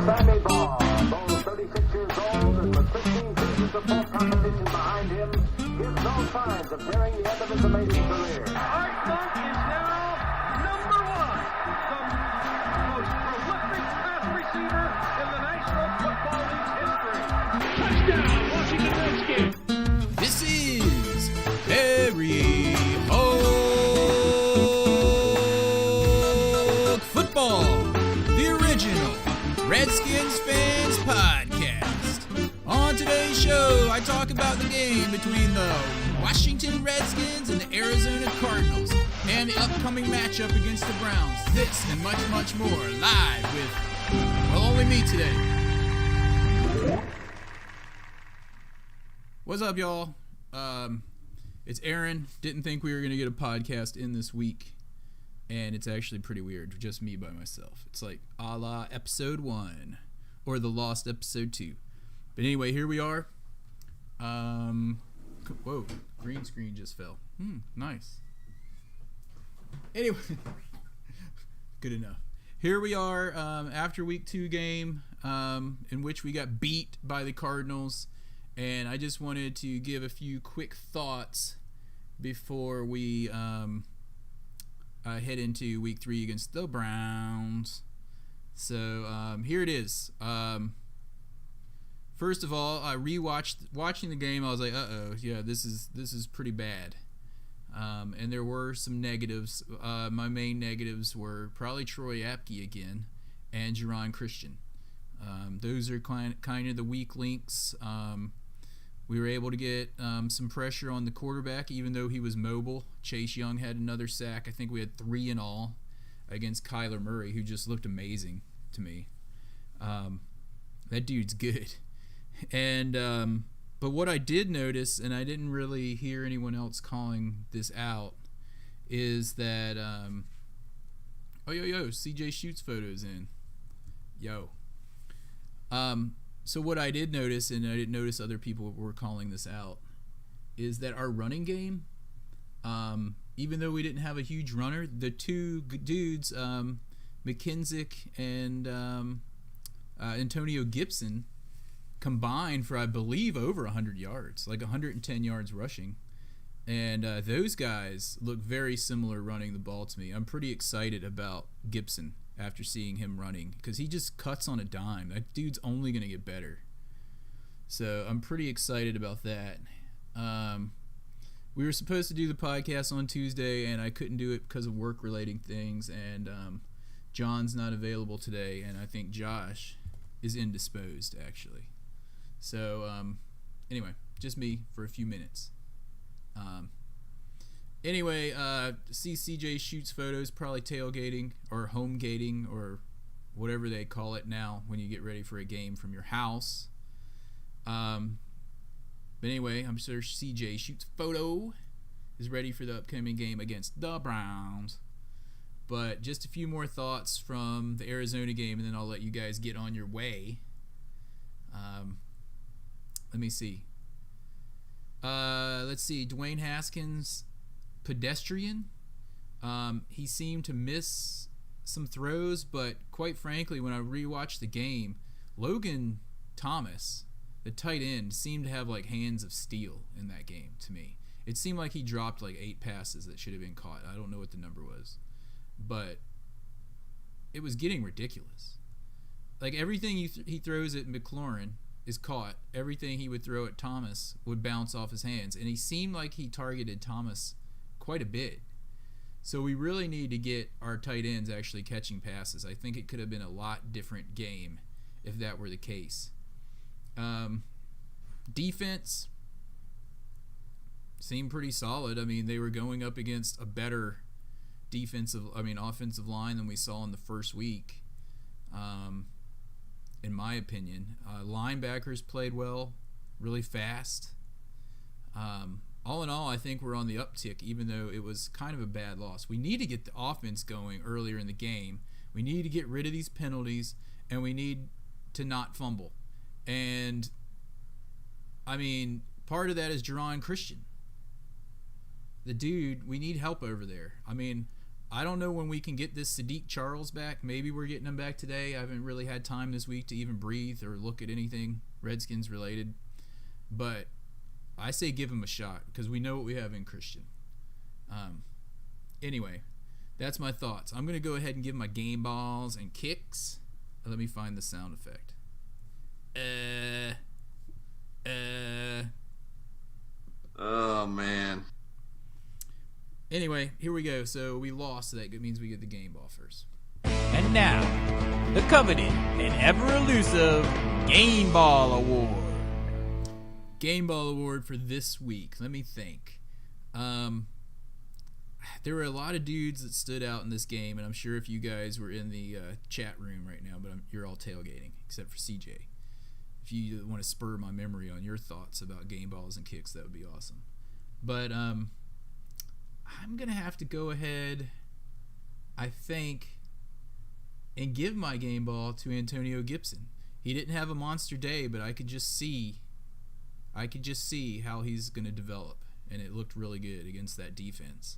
Sammy Baugh, though 36 years old and with 15 seasons of full competition behind him, gives no signs of nearing the end of his amazing career. Art Monk is now number one, the most prolific pass receiver in the National Football League's history. Touchdown, Washington Redskins. This is Harry Hulk Football, the original Redskins Fans podcast. On today's show, I talk about the game between the Washington Redskins and the Arizona Cardinals and the upcoming matchup against the Browns. This and much, much more live with, well, only me today. What's up, y'all? It's Aaron. Didn't think we were going to get a podcast in this week, and it's actually pretty weird. Just me by myself. It's like a la episode 1 or the lost episode 2. But anyway, here we are. Whoa, green screen just fell. Nice. Anyway, good enough. Here we are after week 2 game in which we got beat by the Cardinals. And I just wanted to give a few quick thoughts before we head into week 3 against the Browns. So here it is. First of all, I watching the game. I was like, yeah, this is pretty bad. And there were some negatives. My main negatives were probably Troy Apke again and Jerron Christian. Those are kind of the weak links. We were able to get some pressure on the quarterback, even though he was mobile. Chase Young had another sack. I think we had 3 in all against Kyler Murray, who just looked amazing to me. That dude's good. And but what I did notice, and I didn't really hear anyone else calling this out, is that CJ shoots photos in. So what I did notice, and I didn't notice other people were calling this out, is that our running game, even though we didn't have a huge runner, the two dudes, McKinsick and Antonio Gibson, combined for, I believe, over 100 yards, like 110 yards rushing. And those guys look very similar running the ball to me. I'm pretty excited about Gibson after seeing him running, because he just cuts on a dime. That dude's only going to get better. So I'm pretty excited about that. We were supposed to do the podcast on Tuesday, and I couldn't do it because of work-related things, and John's not available today, and I think Josh is indisposed, actually. So, anyway, just me for a few minutes. Anyway, see CJ shoots photos, probably tailgating or home gating or whatever they call it now when you get ready for a game from your house. But anyway, I'm sure CJ shoots photo, is ready for the upcoming game against the Browns. But just a few more thoughts from the Arizona game, and then I'll let you guys get on your way. Let me see. Let's see. Dwayne Haskins, pedestrian. He seemed to miss some throws, but quite frankly, when I rewatched the game, Logan Thomas, the tight end, seemed to have like hands of steel in that game to me. It seemed like he dropped like 8 passes that should have been caught. I don't know what the number was, but it was getting ridiculous. Like everything he throws at McLaurin is caught. Everything he would throw at Thomas would bounce off his hands, and he seemed like he targeted Thomas quite a bit. So we really need to get our tight ends actually catching passes. I think it could have been a lot different game if that were the case. Defense seemed pretty solid. I mean, they were going up against a better offensive line than we saw in the first week. In my opinion, linebackers played well, really fast. All in all, I think we're on the uptick, even though it was kind of a bad loss. We need to get the offense going earlier in the game. We need to get rid of these penalties, and we need to not fumble. And, I mean, part of that is Jerron Christian. The dude, we need help over there. I mean, I don't know when we can get this Sadiq Charles back. Maybe we're getting him back today. I haven't really had time this week to even breathe or look at anything Redskins related. But I say give him a shot because we know what we have in Christian. Anyway, that's my thoughts. I'm going to go ahead and give my game balls and kicks. Let me find the sound effect. Oh, man. Anyway, here we go. So we lost, so that means we get the game ball first. And now, the coveted and ever-elusive Game Ball Award. Game Ball Award for this week. Let me think. There were a lot of dudes that stood out in this game, and I'm sure if you guys were in the chat room right now, but you're all tailgating, except for CJ. If you want to spur my memory on your thoughts about game balls and kicks, that would be awesome. But I'm going to have to go ahead, I think, and give my game ball to Antonio Gibson. He didn't have a monster day, but I could just see how he's going to develop, and it looked really good against that defense.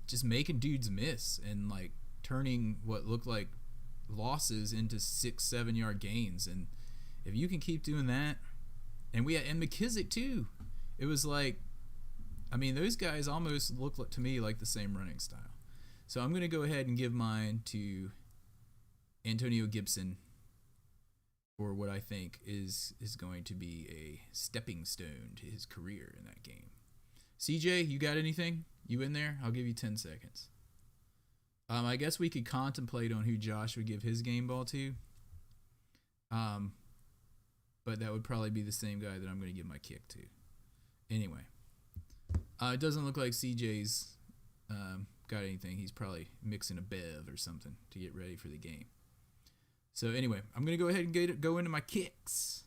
Just making dudes miss and like turning what looked like losses into 6-7 yard gains. And if you can keep doing that, and McKissick too, it was like, I mean, those guys almost look like, to me, like the same running style. So I'm going to go ahead and give mine to Antonio Gibson for what I think is going to be a stepping stone to his career in that game. CJ, you got anything? You in there? I'll give you 10 seconds. I guess we could contemplate on who Josh would give his game ball to. But that would probably be the same guy that I'm going to give my kick to. Anyway. It doesn't look like CJ's got anything. He's probably mixing a bev or something to get ready for the game. So anyway, I'm going to go ahead and go into my kicks.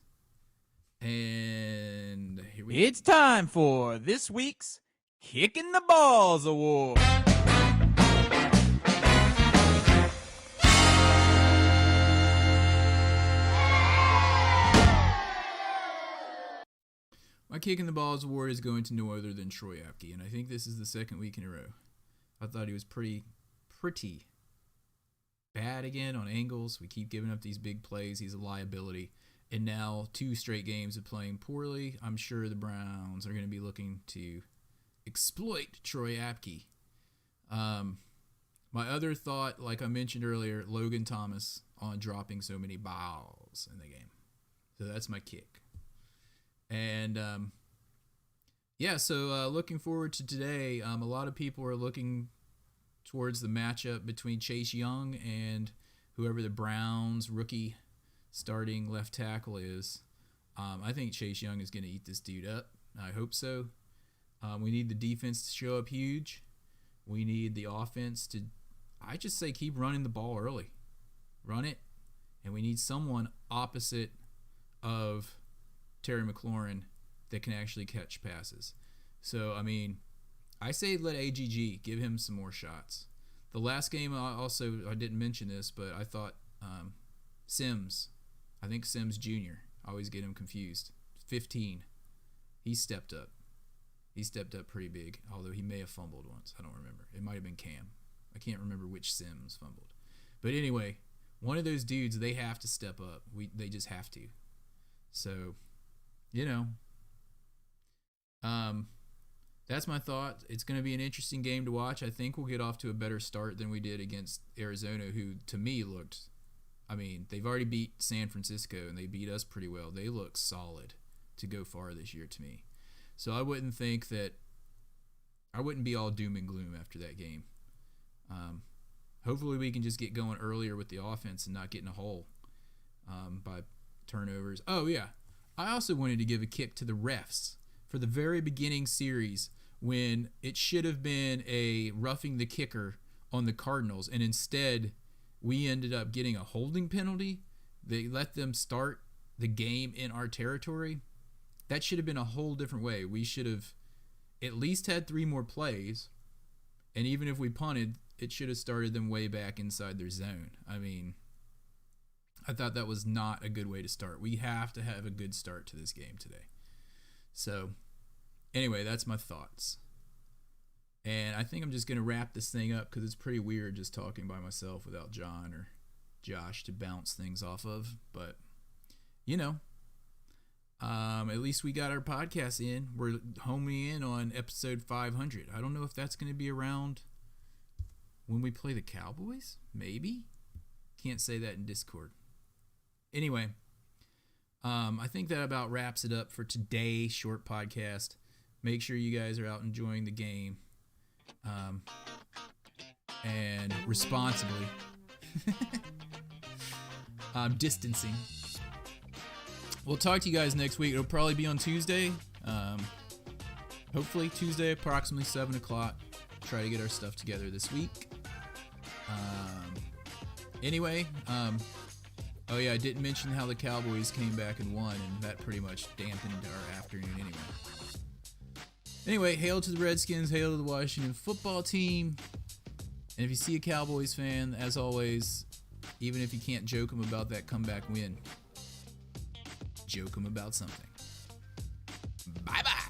And here we go. It's time for this week's Kicking the Balls Award. My Kicking the Balls Award is going to no other than Troy Apke, and I think this is the second week in a row. I thought he was pretty bad again on angles. We keep giving up these big plays. He's a liability. And now 2 straight games of playing poorly. I'm sure the Browns are going to be looking to exploit Troy Apke. My other thought, like I mentioned earlier, Logan Thomas on dropping so many balls in the game. So that's my kick. And so looking forward to today. A lot of people are looking towards the matchup between Chase Young and whoever the Browns rookie starting left tackle is. I think Chase Young is going to eat this dude up. I hope so. We need the defense to show up huge. We need the offense to, I just say, keep running the ball early. Run it. And we need someone opposite of Terry McLaurin that can actually catch passes. So, I mean, I say let AGG give him some more shots. The last game, I didn't mention this, but I thought Sims Jr., I always get him confused, 15, he stepped up. He stepped up pretty big, although he may have fumbled once. I don't remember. It might have been Cam. I can't remember which Sims fumbled. But anyway, one of those dudes, they have to step up. They just have to. So, that's my thought. It's going to be an interesting game to watch. I think we'll get off to a better start than we did against Arizona, who, to me, looked... I mean, they've already beat San Francisco, and they beat us pretty well. They look solid to go far this year to me. So I wouldn't be all doom and gloom after that game. Hopefully we can just get going earlier with the offense and not get in a hole by turnovers. Oh, yeah. I also wanted to give a kick to the refs for the very beginning series when it should have been a roughing the kicker on the Cardinals, and instead we ended up getting a holding penalty. They let them start the game in our territory. That should have been a whole different way. We should have at least had 3 more plays, and even if we punted, it should have started them way back inside their zone. I mean, I thought that was not a good way to start. We have to have a good start to this game today. So, anyway, that's my thoughts. And I think I'm just going to wrap this thing up because it's pretty weird just talking by myself without John or Josh to bounce things off of. But, you know, at least we got our podcast in. We're homing in on episode 500. I don't know if that's going to be around when we play the Cowboys. Maybe. Can't say that in Discord. Anyway, I think that about wraps it up for today's short podcast. Make sure you guys are out enjoying the game. And responsibly. Distancing. We'll talk to you guys next week. It'll probably be on Tuesday. Hopefully Tuesday, approximately 7 o'clock. Try to get our stuff together this week. Anyway, oh yeah, I didn't mention how the Cowboys came back and won, and that pretty much dampened our afternoon anyway. Anyway, hail to the Redskins, hail to the Washington football team. And if you see a Cowboys fan, as always, even if you can't joke them about that comeback win, joke them about something. Bye-bye.